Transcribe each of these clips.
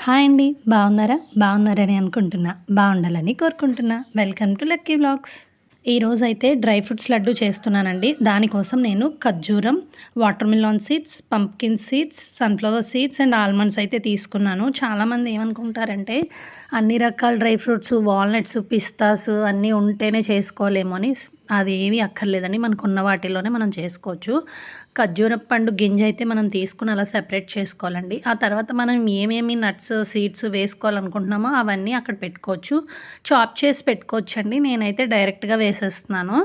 Hi అండి. బాగున్నారా? బాగున్నారని అనుకుంటున్నా. బాగుండాలని కోరుకుంటున్నా. Welcome to Lucky vlogs. ఈరోజైతే డ్రై ఫ్రూట్స్ లడ్డు చేస్తున్నానండి. దానికోసం నేను ఖర్జూరం, watermelon seeds, pumpkin seeds, sunflower seeds and almonds అయితే తీసుకున్నాను. చాలామంది ఏమనుకుంటారంటే అన్ని రకాల డ్రై ఫ్రూట్స్, వాల్‌నట్స్, పిస్తాస్ అన్నీ ఉంటేనే చేసుకోలేమో అని. అది ఏమీ అక్కర్లేదండి. మనకున్న వాటిలోనే మనం చేసుకోవచ్చు. ఖర్జూరపు పండు గింజ అయితే మనం తీసుకొని అలా సెపరేట్ చేసుకోవాలండి. ఆ తర్వాత మనం ఏమేమి నట్స్, సీడ్స్ వేసుకోవాలనుకుంటున్నామో అవన్నీ అక్కడ పెట్టుకోవచ్చు. చాప్ చేసి పెట్టుకోవచ్చండి. నేనైతే డైరెక్ట్‌గా వేసేస్తున్నాను.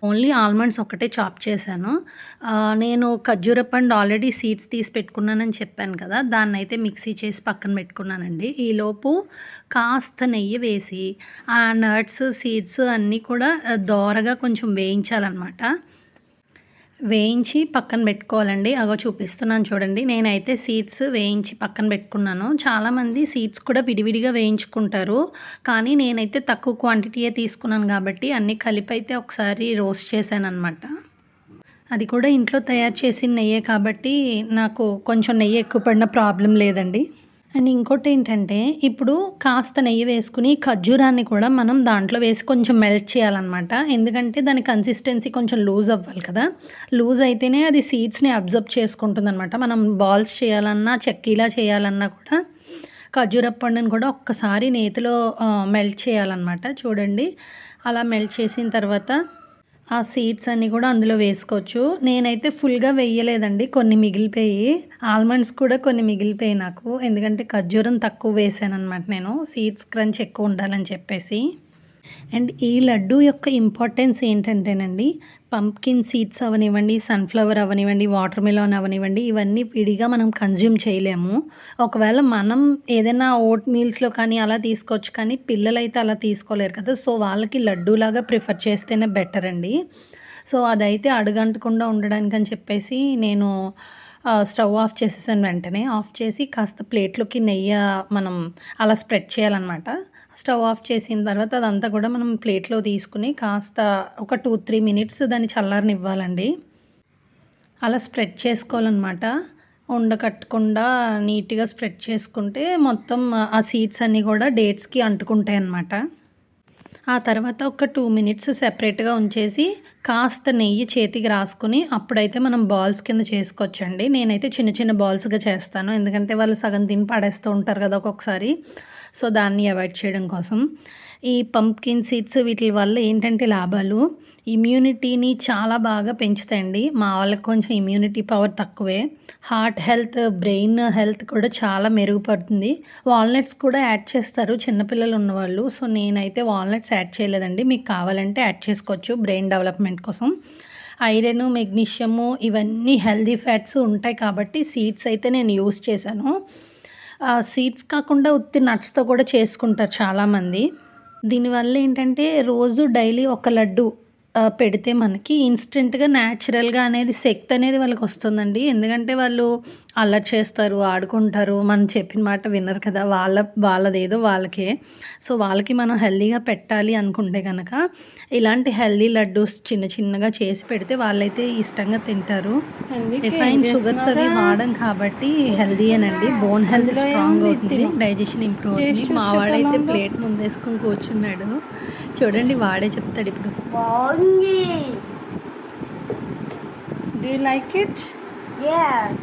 ఓన్లీ ఆల్మండ్స్ ఒక్కటే చాప్ చేశాను. నేను ఖర్జూరపు పండు ఆల్రెడీ సీడ్స్ తీసి పెట్టుకున్నానని చెప్పాను కదా! దాన్నయితే మిక్సీ చేసి పక్కన పెట్టుకున్నానండి. ఈలోపు కాస్త నెయ్యి వేసి ఆ నట్స్, సీడ్స్ అన్నీ కూడా దోరగా కొంచెం వేయించాలనమాట. వేయించి పక్కన పెట్టుకోవాలండి. అగో చూపిస్తున్నాను చూడండి. నేనైతే సీడ్స్ వేయించి పక్కన పెట్టుకున్నాను. చాలామంది సీడ్స్ కూడా విడివిడిగా వేయించుకుంటారు. కానీ నేనైతే తక్కువ క్వాంటిటీయే తీసుకున్నాను కాబట్టి అన్నీ కలిపైతే ఒకసారి రోస్ట్ చేశాననమాట. అది కూడా ఇంట్లో తయారు చేసిన నెయ్యే కాబట్టి నాకు కొంచెం నెయ్యి ఎక్కువ పడిన ప్రాబ్లం లేదండి. అండ్ ఇంకోటేంటంటే, ఇప్పుడు కాస్త నెయ్యి వేసుకొని ఖర్జూరాన్ని కూడా మనం దాంట్లో వేసి కొంచెం మెల్ట్ చేయాలనమాట. ఎందుకంటే దాని కన్సిస్టెన్సీ కొంచెం లూజ్ అవ్వాలి కదా! లూజ్ అయితేనే అది సీడ్స్‌ని అబ్జర్బ్ చేసుకుంటుందనమాట. మనం బాల్స్ చేయాలన్నా, చెక్కీలా చేయాలన్నా కూడా ఖర్జూరపు పండుని కూడా ఒక్కసారి నేతిలో మెల్ట్ చేయాలనమాట. చూడండి అలా మెల్ట్ చేసిన తర్వాత ఆ సీడ్స్ అన్నీ కూడా అందులో వేసుకోవచ్చు. నేనైతే ఫుల్‌గా వేయలేదండి. కొన్ని మిగిలిపోయి. ఆల్మండ్స్ కూడా కొన్ని మిగిలిపోయాయి నాకు. ఎందుకంటే ఖర్జూరం తక్కువ వేసాననమాట నేను. సీడ్స్ క్రంచ్ ఎక్కువ ఉండాలని చెప్పేసి. అండ్ ఈ లడ్డు యొక్క ఇంపార్టెన్స్ ఏంటంటేనండి, పంప్కిన్ సీడ్స్ అవ్వనివ్వండి, సన్‌ఫ్లవర్ అవ్వనివ్వండి, వాటర్ మిలన్ అవ్వనివ్వండి, ఇవన్నీ విడిగా మనం కన్జ్యూమ్ చేయలేము. ఒకవేళ మనం ఏదైనా ఓట్ మీల్స్‌లో కానీ అలా తీసుకోవచ్చు. కానీ పిల్లలైతే అలా తీసుకోలేరు కదా! సో, వాళ్ళకి లడ్డూలాగా ప్రిఫర్ చేస్తేనే బెటర్ అండి. సో, అదైతే అడుగంటకుండా ఉండడానికని చెప్పేసి నేను స్టవ్ ఆఫ్ చేసేసాను వెంటనే. ఆఫ్ చేసి కాస్త ప్లేట్‌లోకి నెయ్యి మనం అలా స్ప్రెడ్ చేయాలనమాట. స్టవ్ ఆఫ్ చేసిన తర్వాత అదంతా కూడా మనం ప్లేట్‌లో తీసుకొని కాస్త ఒక 2-3 మినిట్స్ దాన్ని చల్లారనివ్వాలండి. అలా స్ప్రెడ్ చేసుకోవాలనమాట. ఉండకట్టకుండా నీట్‌గా స్ప్రెడ్ చేసుకుంటే మొత్తం ఆ సీడ్స్ అన్నీ కూడా డేట్స్‌కి అంటుకుంటాయన్నమాట. ఆ తర్వాత ఒక 2 మినిట్స్ సెపరేట్‌గా ఉంచేసి కాస్త నెయ్యి చేతికి రాసుకొని అప్పుడైతే మనం బాల్స్ కింద చేసుకోవచ్చండి. నేనైతే చిన్న చిన్న బాల్స్‌గా చేస్తాను. ఎందుకంటే వాళ్ళు సగం తిని పడేస్తూ ఉంటారు కదా ఒక్కొక్కసారి. సో, దాన్ని అవాయిడ్ చేయడం కోసం. ఈ పంప్కిన్ సీడ్స్ వీటిల వల్ల ఏంటంటే లాభాలు, ఇమ్యూనిటీని చాలా బాగా పెంచుతాయండి. మా వాళ్ళకి కొంచెం ఇమ్యూనిటీ పవర్ తక్కువే. హార్ట్ హెల్త్, బ్రెయిన్ హెల్త్ కూడా చాలా మెరుగుపడుతుంది. వాల్‌నట్స్ కూడా యాడ్ చేస్తారు చిన్నపిల్లలు ఉన్నవాళ్ళు. సో, నేనైతే వాల్‌నట్స్ యాడ్ చేయలేదండి. మీకు కావాలంటే యాడ్ చేసుకోవచ్చు బ్రెయిన్ డెవలప్‌మెంట్ కోసం. ఐరన్, మెగ్నీషియము ఇవన్నీ హెల్తీ ఫ్యాట్స్ ఉంటాయి కాబట్టి సీడ్స్ అయితే నేను యూజ్ చేశాను. సీడ్స్ కాకుండా ఉత్తి నట్స్‌తో కూడా చేసుకుంటారు చాలామంది. దీనివల్ల ఏంటంటే రోజు డైలీ ఒక లడ్డు పెడితే మనకి ఇన్‌స్టంట్‌గా న్యాచురల్‌గా అనేది శక్తి అనేది వాళ్ళకొస్తుందండి. ఎందుకంటే వాళ్ళు అల్లరి చేస్తారు, ఆడుకుంటారు. మనం చెప్పిన మాట వినరు కదా! వాళ్ళదేదో వాళ్ళకే. సో, వాళ్ళకి మనం హెల్తీగా పెట్టాలి అనుకుంటే గనక ఇలాంటి హెల్తీ లడ్డూస్ చిన్న చిన్నగా చేసి పెడితే వాళ్ళైతే ఇష్టంగా తింటారు. రిఫైన్డ్ షుగర్స్ అవి వాడం కాబట్టి హెల్తీయేనండి. బోన్ హెల్త్ స్ట్రాంగ్ అవుతుంది. డైజెషన్ ఇంప్రూవ్ అవుతుంది. మా వాడైతే ప్లేట్ ముందేసుకొని కూర్చున్నాడు. చూడండి వాడే చెప్తాడిప్పుడు. Bongi. Do you like it? Yeah.